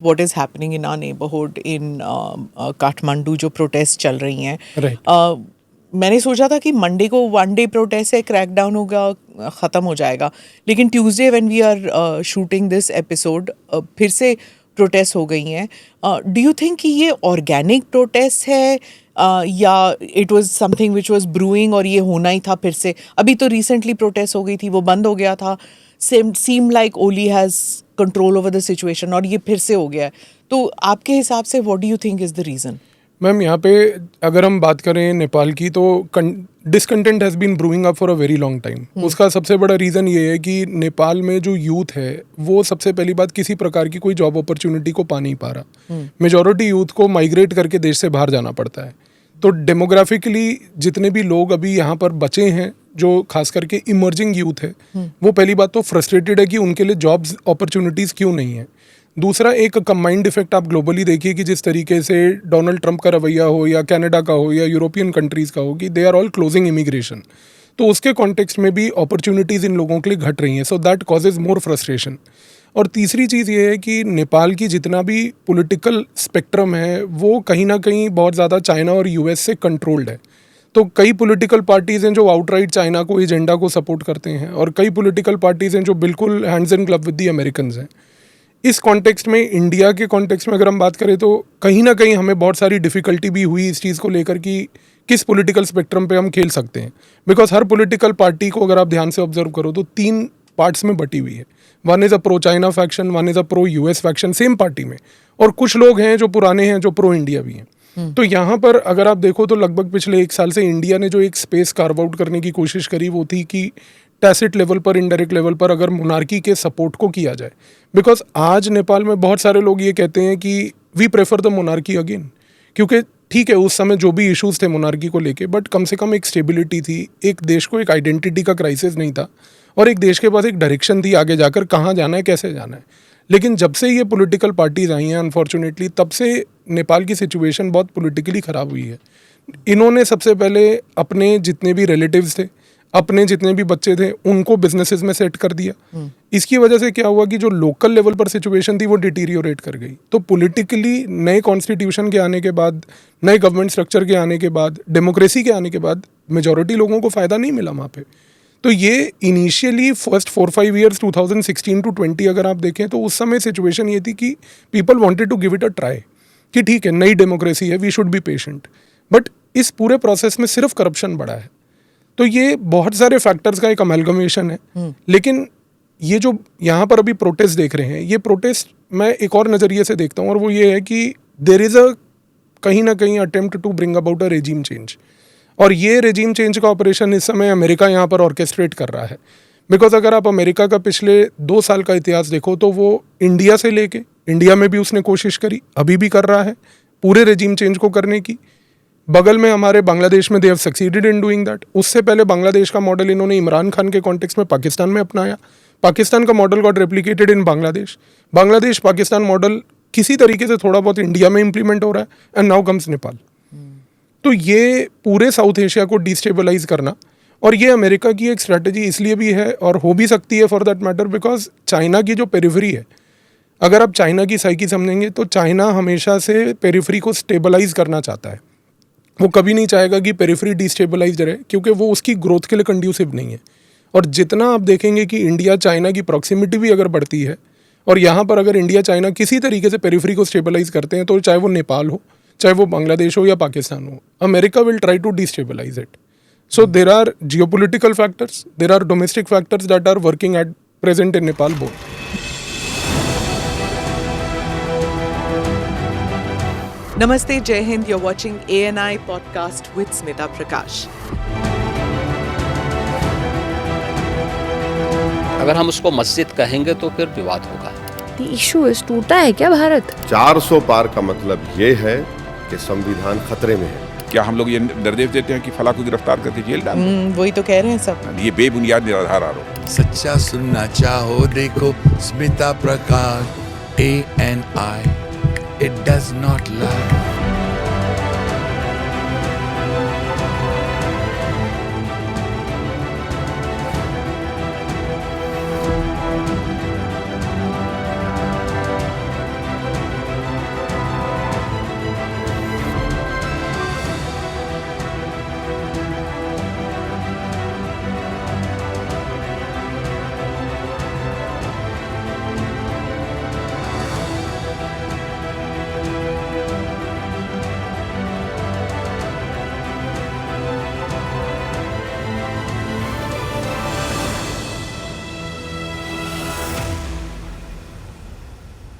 what is happening in our neighborhood in Kathmandu, जो protest चल रही हैं. Right. मैंने सोचा था कि मंडे को 1 day प्रोटेस्ट है, क्रैकडाउन होगा, ख़त्म हो जाएगा. लेकिन Tuesday when we are shooting this episode फिर से प्रोटेस्ट हो गई हैं. डू यू थिंक कि ये ऑर्गेनिक प्रोटेस्ट है या it was something which was brewing और ये होना ही था फिर से? अभी तो रिसेंटली प्रोटेस्ट हो गई थी, वो बंद हो गया था. seem like Oli has control over the situation और ये फिर से हो गया है. तो आपके हिसाब से what do you think is the reason? Ma'am, यहाँ पे अगर हम बात करें नेपाल की, तो discontent has been brewing up for a very long time. उसका सबसे बड़ा रीज़न ये है कि नेपाल में जो यूथ है वो सबसे पहली बात किसी प्रकार की कोई जॉब अपॉर्चुनिटी को पा नहीं पा रहा. मेजॉरिटी यूथ को माइग्रेट करके देश से बाहर जाना पड़ता है. तो डेमोग्राफिकली जितने भी लोग अभी यहाँ पर बचे हैं, जो खास करके इमर्जिंग यूथ है, वो पहली बात तो फ्रस्ट्रेटेड है कि उनके लिए जॉब्स अपॉर्चुनिटीज़ क्यों नहीं है. दूसरा, एक कंबाइंड इफेक्ट आप ग्लोबली देखिए कि जिस तरीके से डोनाल्ड ट्रंप का रवैया हो या कनाडा का हो या यूरोपियन कंट्रीज़ का हो कि they are all closing immigration, तो उसके कॉन्टेक्स्ट में भी अपॉर्चुनिटीज़ इन लोगों के लिए घट रही हैं. So that causes more frustration. और तीसरी चीज़ ये है कि नेपाल की जितना भी पॉलिटिकल स्पेक्ट्रम है वो कहीं ना कहीं बहुत ज़्यादा चाइना और यूएस से कंट्रोल्ड है. तो कई पॉलिटिकल पार्टीज़ हैं जो आउटराइट चाइना को, एजेंडा को सपोर्ट करते हैं, और कई पॉलिटिकल पार्टीज़ हैं जो बिल्कुल hands in glove with the Americans हैं. इस कॉन्टेक्स्ट में, इंडिया के कॉन्टेक्स्ट में अगर हम बात करें, तो कहीं ना कहीं हमें बहुत सारी डिफ़िकल्टी भी हुई इस चीज़ को लेकर कि किस पॉलिटिकल स्पेक्ट्रम पे हम खेल सकते हैं. बिकॉज हर पॉलिटिकल पार्टी को अगर आप ध्यान से ऑब्जर्व करो तो 3 पार्ट्स में बटी हुई है. One is a pro China faction, one is a pro US faction same party में, और कुछ लोग हैं जो पुराने हैं जो प्रो इंडिया भी हैं. तो यहाँ पर अगर आप देखो तो लगभग पिछले 1 साल से इंडिया ने जो एक स्पेस कार्व आउट करने की कोशिश करी वो थी कि टैसिट लेवल पर, इनडायरेक्ट लेवल पर अगर मोनार्की के सपोर्ट को किया जाए. बिकॉज आज नेपाल में बहुत सारे लोग ये कहते हैं कि we prefer the monarchy again, क्योंकि ठीक है उस समय जो भी इश्यूज थे मोनार्की को लेके, बट कम से कम एक स्टेबिलिटी थी, एक देश को एक आइडेंटिटी का क्राइसिस नहीं था, और एक देश के पास एक डायरेक्शन थी आगे जाकर कहाँ जाना है, कैसे जाना है. लेकिन जब से ये पॉलिटिकल पार्टीज आई हैं अनफॉर्चुनेटली, तब से नेपाल की सिचुएशन बहुत पॉलिटिकली ख़राब हुई है. इन्होंने सबसे पहले अपने जितने भी रिलेटिव्स थे, अपने जितने भी बच्चे थे, उनको बिजनेसेस में सेट कर दिया. इसकी वजह से क्या हुआ कि जो लोकल लेवल पर सिचुएशन थी वो डिटीरियोरेट कर गई. तो पॉलिटिकली नए कॉन्स्टिट्यूशन के आने के बाद, नए गवर्नमेंट स्ट्रक्चर के आने के बाद, डेमोक्रेसी के आने के बाद मेजॉरिटी लोगों को फ़ायदा नहीं मिला वहाँ पे. तो ये इनिशियली फर्स्ट 4-5 ईयर्स 2016 to 20 अगर आप देखें तो उस समय सिचुएशन ये थी कि people wanted to give it a try, कि ठीक है नई डेमोक्रेसी है, we should be patient. But इस पूरे प्रोसेस में सिर्फ करप्शन बढ़ा है. तो ये बहुत सारे फैक्टर्स का एक अमेलगमेशन है. लेकिन ये जो यहाँ पर अभी प्रोटेस्ट देख रहे हैं, ये प्रोटेस्ट मैं एक और नज़रिए से देखता हूँ, और वो ये है कि देयर इज़ अ कहीं ना कहीं attempt to bring about a regime change. और ये रेजिम चेंज का ऑपरेशन इस समय अमेरिका यहाँ पर ऑर्केस्ट्रेट कर रहा है. बिकॉज अगर आप अमेरिका का पिछले 2 साल का इतिहास देखो तो वो इंडिया से लेके, इंडिया में भी उसने कोशिश करी, अभी भी कर रहा है पूरे रेजिम चेंज को करने की. बगल में हमारे बांग्लादेश में they have succeeded in doing that. उससे पहले बांग्लादेश का मॉडल इन्होंने इमरान खान के कॉन्टेक्स्ट में पाकिस्तान में अपनाया. पाकिस्तान का मॉडल गॉट रेप्लिकेटेड इन बांग्लादेश. बांग्लादेश पाकिस्तान मॉडल किसी तरीके से थोड़ा बहुत इंडिया में इम्प्लीमेंट हो रहा है. And now comes Nepal. तो ये पूरे साउथ एशिया को डिस्टेबलाइज करना, और ये अमेरिका की एक स्ट्रैटेजी इसलिए भी है और हो भी सकती है for that matter, because China की जो पेरिफेरी है, अगर आप चाइना की साइकी समझेंगे तो चाइना हमेशा से पेरिफेरी को स्टेबलाइज करना चाहता है. वो कभी नहीं चाहेगा कि पेरिफेरी डिस्टेबलाइज रहे, क्योंकि वो उसकी ग्रोथ के लिए कंड्यूसिव नहीं है. और जितना आप देखेंगे कि इंडिया चाइना की प्रॉक्सिमिटी भी अगर बढ़ती है, और यहाँ पर अगर इंडिया चाइना किसी तरीके से पेरिफेरी को स्टेबलाइज करते हैं, तो चाहे वो नेपाल हो, चाहे वो बांग्लादेश हो या पाकिस्तान हो, America will try to destabilise it. So there are geopolitical factors, there are domestic factors that are working at present in Nepal both. Namaste, Jai Hind. You're watching ANI podcast with Smita Prakash. अगर हम उसको मस्जिद कहेंगे तो फिर विवाद होगा. Issue है, टूटा है क्या भारत? 400 पार का मतलब ये है कि संविधान खतरे में है. क्या हम लोग ये निर्देश देते हैं कि फला को गिरफ्तार करके जेल डाल? वही तो कह रहे हैं सब. ये बेबुनियाद निराधार आरोप. सच्चा सुनना चाहो देखो स्मिता प्रकाश ANI. It does not lie.